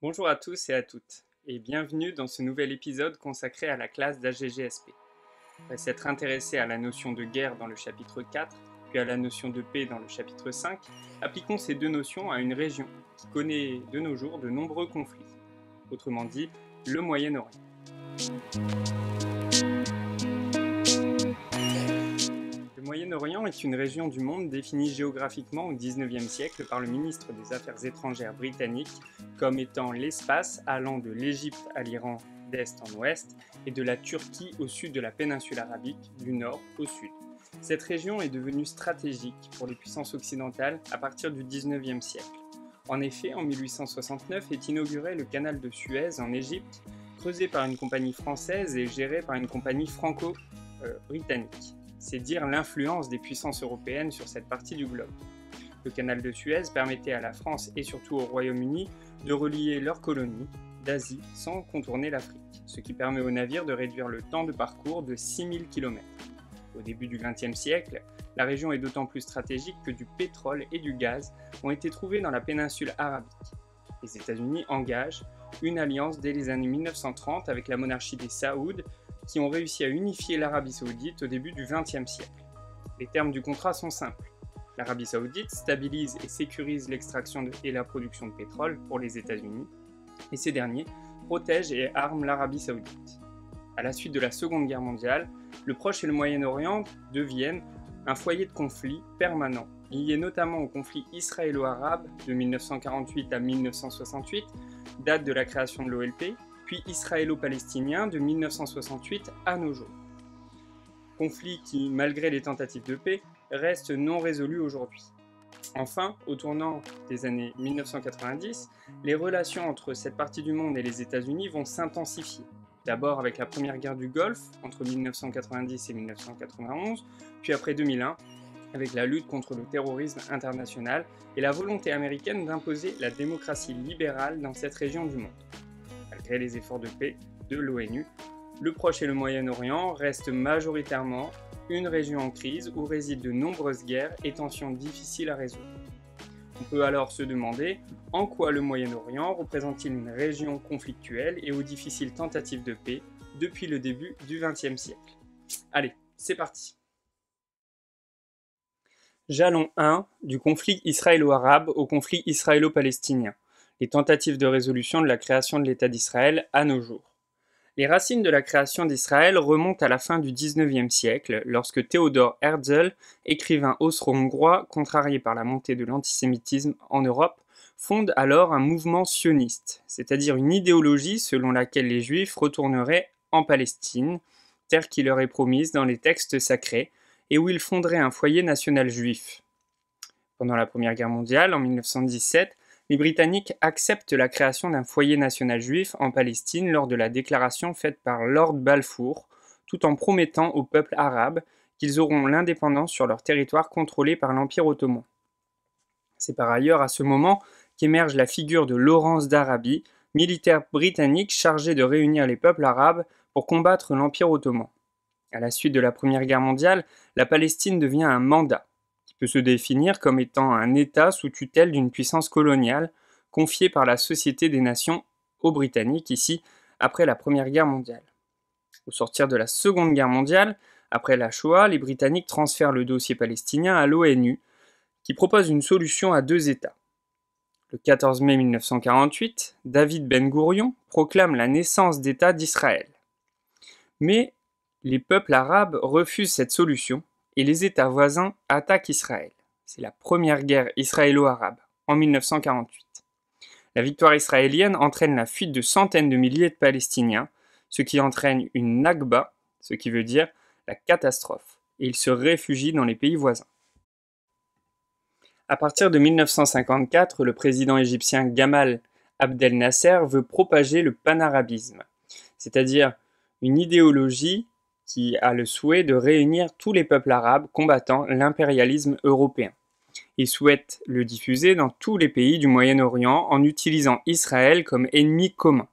Bonjour à tous et à toutes, et bienvenue dans ce nouvel épisode consacré à la classe d'AGGSP. Après s'être intéressé à la notion de guerre dans le chapitre 4, puis à la notion de paix dans le chapitre 5, appliquons ces deux notions à une région qui connaît de nos jours de nombreux conflits, autrement dit, le Moyen-Orient. Le Moyen-Orient est une région du monde définie géographiquement au XIXe siècle par le ministre des Affaires étrangères britannique comme étant l'espace allant de l'Égypte à l'Iran d'est en ouest et de la Turquie au sud de la péninsule arabique du nord au sud. Cette région est devenue stratégique pour les puissances occidentales à partir du XIXe siècle. En effet, en 1869 est inauguré le canal de Suez en Égypte, creusé par une compagnie française et géré par une compagnie franco-britannique. C'est dire l'influence des puissances européennes sur cette partie du globe. Le canal de Suez permettait à la France et surtout au Royaume-Uni de relier leurs colonies d'Asie sans contourner l'Afrique, ce qui permet aux navires de réduire le temps de parcours de 6000 km. Au début du XXe siècle, la région est d'autant plus stratégique que du pétrole et du gaz ont été trouvés dans la péninsule arabique. Les États-Unis engagent une alliance dès les années 1930 avec la monarchie des Saouds, qui ont réussi à unifier l'Arabie Saoudite au début du XXe siècle. Les termes du contrat sont simples. L'Arabie Saoudite stabilise et sécurise l'extraction et la production de pétrole pour les États-Unis, et ces derniers protègent et arment l'Arabie Saoudite. À la suite de la Seconde Guerre mondiale, le Proche et le Moyen-Orient deviennent un foyer de conflit permanent, lié notamment au conflit israélo-arabe de 1948 à 1968, date de la création de l'OLP, puis israélo-palestinien de 1968 à nos jours. Conflit qui, malgré les tentatives de paix, reste non résolu aujourd'hui. Enfin, au tournant des années 1990, les relations entre cette partie du monde et les États-Unis vont s'intensifier. D'abord avec la première guerre du Golfe, entre 1990 et 1991, puis après 2001, avec la lutte contre le terrorisme international et la volonté américaine d'imposer la démocratie libérale dans cette région du monde. Malgré les efforts de paix de l'ONU, le Proche et le Moyen-Orient restent majoritairement une région en crise où résident de nombreuses guerres et tensions difficiles à résoudre. On peut alors se demander en quoi le Moyen-Orient représente-t-il une région conflictuelle et aux difficiles tentatives de paix depuis le début du XXe siècle. Allez, c'est parti. Jalon 1 du conflit israélo-arabe au conflit israélo-palestinien. Les tentatives de résolution de la création de l'État d'Israël à nos jours. Les racines de la création d'Israël remontent à la fin du XIXe siècle, lorsque Théodore Herzl, écrivain austro-hongrois contrarié par la montée de l'antisémitisme en Europe, fonde alors un mouvement sioniste, c'est-à-dire une idéologie selon laquelle les Juifs retourneraient en Palestine, terre qui leur est promise dans les textes sacrés, et où ils fonderaient un foyer national juif. Pendant la Première Guerre mondiale, en 1917, les Britanniques acceptent la création d'un foyer national juif en Palestine lors de la déclaration faite par Lord Balfour, tout en promettant au peuple arabe qu'ils auront l'indépendance sur leur territoire contrôlé par l'Empire ottoman. C'est par ailleurs à ce moment qu'émerge la figure de Lawrence d'Arabie, militaire britannique chargé de réunir les peuples arabes pour combattre l'Empire ottoman. À la suite de la Première Guerre mondiale, la Palestine devient un mandat, peut se définir comme étant un État sous tutelle d'une puissance coloniale confiée par la Société des Nations aux Britanniques, ici, après la Première Guerre mondiale. Au sortir de la Seconde Guerre mondiale, après la Shoah, les Britanniques transfèrent le dossier palestinien à l'ONU, qui propose une solution à deux États. Le 14 mai 1948, David Ben-Gourion proclame la naissance d'État d'Israël. Mais les peuples arabes refusent cette solution, et les États voisins attaquent Israël. C'est la première guerre israélo-arabe, en 1948. La victoire israélienne entraîne la fuite de centaines de milliers de Palestiniens, ce qui entraîne une Nakba, ce qui veut dire la catastrophe, et ils se réfugient dans les pays voisins. À partir de 1954, le président égyptien Gamal Abdel Nasser veut propager le panarabisme, c'est-à-dire une idéologie qui a le souhait de réunir tous les peuples arabes combattant l'impérialisme européen. Il souhaite le diffuser dans tous les pays du Moyen-Orient en utilisant Israël comme ennemi commun,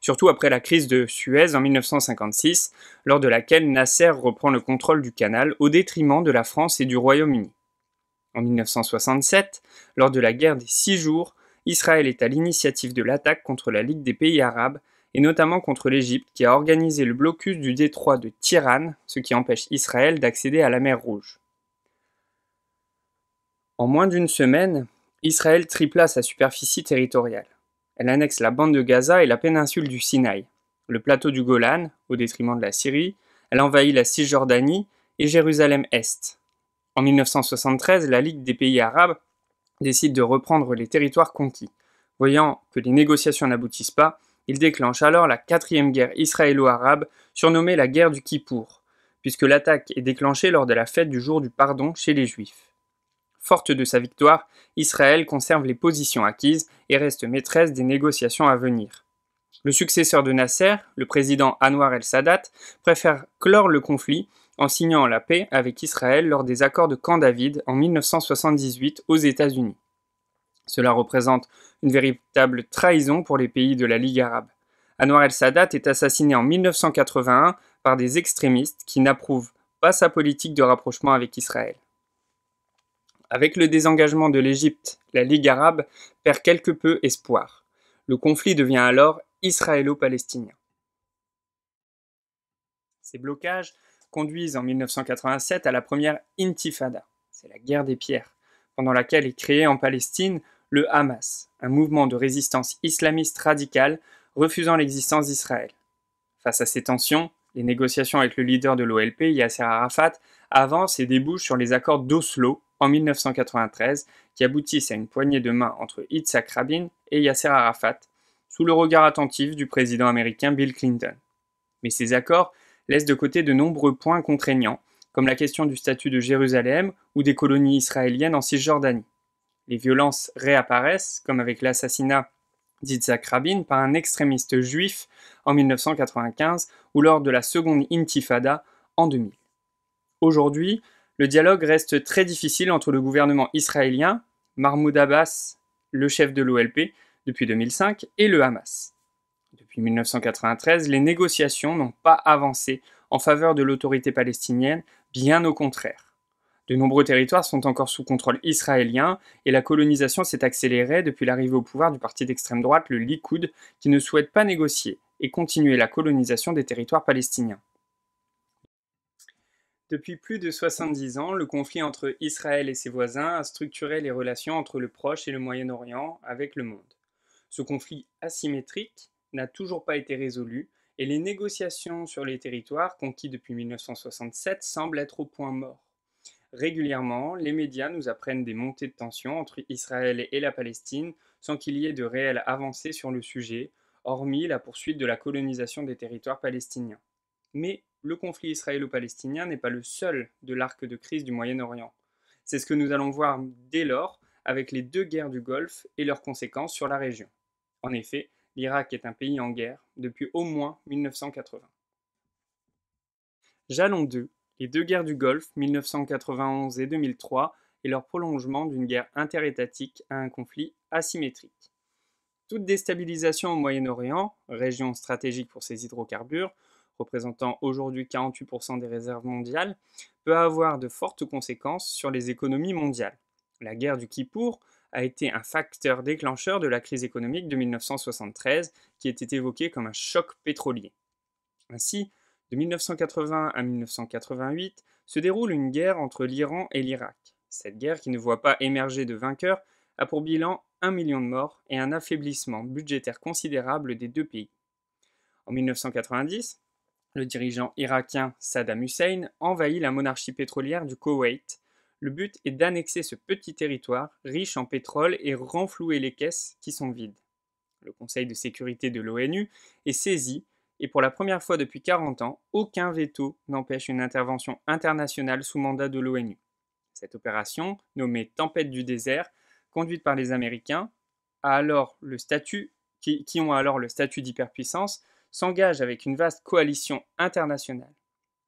surtout après la crise de Suez en 1956, lors de laquelle Nasser reprend le contrôle du canal au détriment de la France et du Royaume-Uni. En 1967, lors de la guerre des 6 jours, Israël est à l'initiative de l'attaque contre la Ligue des pays arabes, et notamment contre l'Égypte qui a organisé le blocus du détroit de Tiran, ce qui empêche Israël d'accéder à la mer Rouge. En moins d'une semaine, Israël tripla sa superficie territoriale. Elle annexe la bande de Gaza et la péninsule du Sinaï, le plateau du Golan, au détriment de la Syrie, elle envahit la Cisjordanie et Jérusalem-Est. En 1973, la Ligue des pays arabes décide de reprendre les territoires conquis. Voyant que les négociations n'aboutissent pas, il déclenche alors la quatrième guerre israélo-arabe, surnommée la guerre du Kippour, puisque l'attaque est déclenchée lors de la fête du jour du pardon chez les Juifs. Forte de sa victoire, Israël conserve les positions acquises et reste maîtresse des négociations à venir. Le successeur de Nasser, le président Anwar el-Sadat, préfère clore le conflit en signant la paix avec Israël lors des accords de Camp David en 1978 aux États-Unis. Cela représente une véritable trahison pour les pays de la Ligue arabe. Anwar el-Sadat est assassiné en 1981 par des extrémistes qui n'approuvent pas sa politique de rapprochement avec Israël. Avec le désengagement de l'Égypte, la Ligue arabe perd quelque peu espoir. Le conflit devient alors israélo-palestinien. Ces blocages conduisent en 1987 à la première Intifada, c'est la guerre des pierres, pendant laquelle est créé en Palestine le Hamas, un mouvement de résistance islamiste radicale refusant l'existence d'Israël. Face à ces tensions, les négociations avec le leader de l'OLP, Yasser Arafat, avancent et débouchent sur les accords d'Oslo en 1993 qui aboutissent à une poignée de main entre Yitzhak Rabin et Yasser Arafat, sous le regard attentif du président américain Bill Clinton. Mais ces accords laissent de côté de nombreux points contraignants, comme la question du statut de Jérusalem ou des colonies israéliennes en Cisjordanie. Les violences réapparaissent, comme avec l'assassinat d'Yitzhak Rabin par un extrémiste juif en 1995 ou lors de la seconde Intifada en 2000. Aujourd'hui, le dialogue reste très difficile entre le gouvernement israélien, Mahmoud Abbas, le chef de l'OLP depuis 2005, et le Hamas. Depuis 1993, les négociations n'ont pas avancé en faveur de l'autorité palestinienne, bien au contraire. De nombreux territoires sont encore sous contrôle israélien et la colonisation s'est accélérée depuis l'arrivée au pouvoir du parti d'extrême droite, le Likoud, qui ne souhaite pas négocier et continuer la colonisation des territoires palestiniens. Depuis plus de 70 ans, le conflit entre Israël et ses voisins a structuré les relations entre le Proche et le Moyen-Orient avec le monde. Ce conflit asymétrique n'a toujours pas été résolu et les négociations sur les territoires conquis depuis 1967 semblent être au point mort. Régulièrement, les médias nous apprennent des montées de tensions entre Israël et la Palestine sans qu'il y ait de réelles avancées sur le sujet, hormis la poursuite de la colonisation des territoires palestiniens. Mais le conflit israélo-palestinien n'est pas le seul de l'arc de crise du Moyen-Orient. C'est ce que nous allons voir dès lors avec les deux guerres du Golfe et leurs conséquences sur la région. En effet, l'Irak est un pays en guerre depuis au moins 1980. Jalons 2. Les deux guerres du Golfe, 1991 et 2003, et leur prolongement d'une guerre interétatique à un conflit asymétrique. Toute déstabilisation au Moyen-Orient, région stratégique pour ses hydrocarbures, représentant aujourd'hui 48% des réserves mondiales, peut avoir de fortes conséquences sur les économies mondiales. La guerre du Kippour a été un facteur déclencheur de la crise économique de 1973, qui était évoquée comme un choc pétrolier. Ainsi, de 1980 à 1988, se déroule une guerre entre l'Iran et l'Irak. Cette guerre, qui ne voit pas émerger de vainqueur, a pour bilan 1 million de morts et un affaiblissement budgétaire considérable des deux pays. En 1990, le dirigeant irakien Saddam Hussein envahit la monarchie pétrolière du Koweït. Le but est d'annexer ce petit territoire riche en pétrole et renflouer les caisses qui sont vides. Le Conseil de sécurité de l'ONU est saisi et pour la première fois depuis 40 ans, aucun veto n'empêche une intervention internationale sous mandat de l'ONU. Cette opération, nommée Tempête du désert, conduite par les Américains, qui ont alors le statut d'hyperpuissance, s'engage avec une vaste coalition internationale.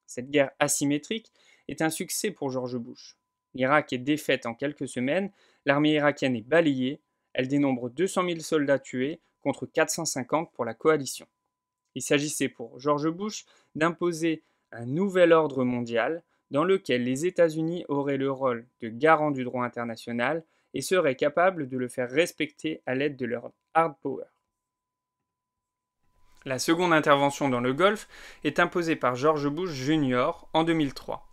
Cette guerre asymétrique est un succès pour George Bush. L'Irak est défaite en quelques semaines, l'armée irakienne est balayée, elle dénombre 200 000 soldats tués contre 450 pour la coalition. Il s'agissait pour George Bush d'imposer un nouvel ordre mondial dans lequel les États-Unis auraient le rôle de garant du droit international et seraient capables de le faire respecter à l'aide de leur hard power. La seconde intervention dans le Golfe est imposée par George Bush Jr. en 2003.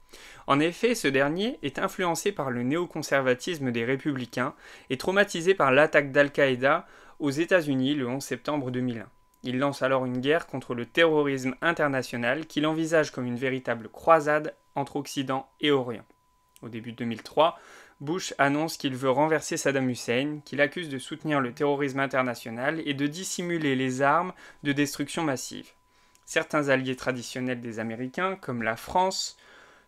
En effet, ce dernier est influencé par le néoconservatisme des républicains et traumatisé par l'attaque d'Al-Qaïda aux États-Unis le 11 septembre 2001. Il lance alors une guerre contre le terrorisme international qu'il envisage comme une véritable croisade entre Occident et Orient. Au début de 2003, Bush annonce qu'il veut renverser Saddam Hussein, qu'il accuse de soutenir le terrorisme international et de dissimuler les armes de destruction massive. Certains alliés traditionnels des Américains, comme la France,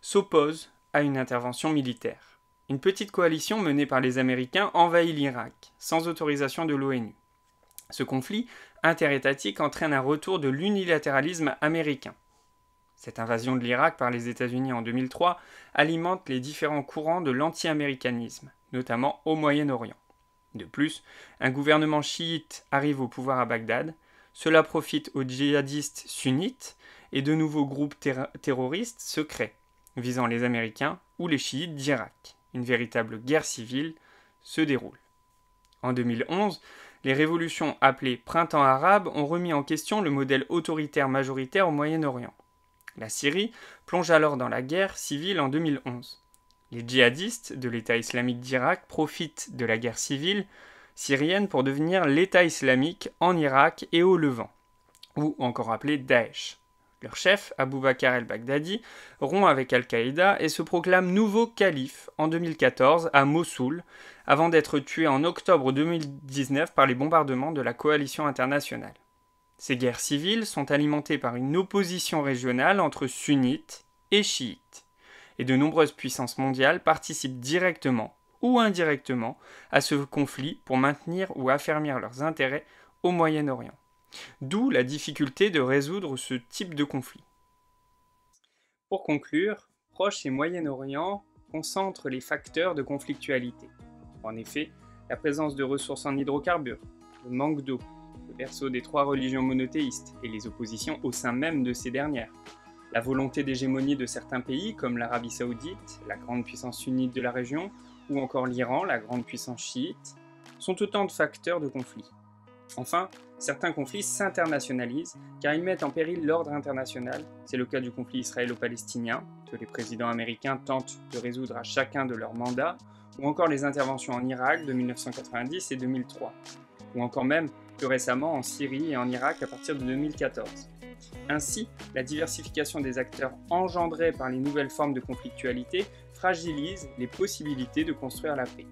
s'opposent à une intervention militaire. Une petite coalition menée par les Américains envahit l'Irak, sans autorisation de l'ONU. Ce conflit interétatique entraîne un retour de l'unilatéralisme américain. Cette invasion de l'Irak par les États-Unis en 2003 alimente les différents courants de l'anti-américanisme, notamment au Moyen-Orient. De plus, un gouvernement chiite arrive au pouvoir à Bagdad. Cela profite aux djihadistes sunnites et de nouveaux groupes terroristes se créent, visant les Américains ou les chiites d'Irak. Une véritable guerre civile se déroule. En 2011, les révolutions appelées Printemps arabe ont remis en question le modèle autoritaire majoritaire au Moyen-Orient. La Syrie plonge alors dans la guerre civile en 2011. Les djihadistes de l'État islamique d'Irak profitent de la guerre civile syrienne pour devenir l'État islamique en Irak et au Levant, ou encore appelé Daesh. Leur chef, Abu Bakr el-Baghdadi, rompt avec Al-Qaïda et se proclame nouveau calife en 2014 à Mossoul, avant d'être tué en octobre 2019 par les bombardements de la coalition internationale. Ces guerres civiles sont alimentées par une opposition régionale entre sunnites et chiites, et de nombreuses puissances mondiales participent directement ou indirectement à ce conflit pour maintenir ou affermir leurs intérêts au Moyen-Orient. D'où la difficulté de résoudre ce type de conflit. Pour conclure, Proche et Moyen-Orient concentrent les facteurs de conflictualité. En effet, la présence de ressources en hydrocarbures, le manque d'eau, le berceau des trois religions monothéistes et les oppositions au sein même de ces dernières, la volonté d'hégémonie de certains pays comme l'Arabie Saoudite, la grande puissance sunnite de la région, ou encore l'Iran, la grande puissance chiite, sont autant de facteurs de conflit. Enfin, certains conflits s'internationalisent car ils mettent en péril l'ordre international. C'est le cas du conflit israélo-palestinien, que les présidents américains tentent de résoudre à chacun de leurs mandats, ou encore les interventions en Irak de 1990 et 2003, ou encore même plus récemment en Syrie et en Irak à partir de 2014. Ainsi, la diversification des acteurs engendrée par les nouvelles formes de conflictualité fragilise les possibilités de construire la paix.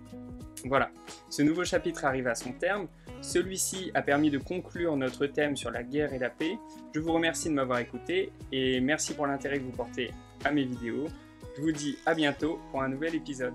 Voilà, ce nouveau chapitre arrive à son terme. Celui-ci a permis de conclure notre thème sur la guerre et la paix. Je vous remercie de m'avoir écouté et merci pour l'intérêt que vous portez à mes vidéos. Je vous dis à bientôt pour un nouvel épisode.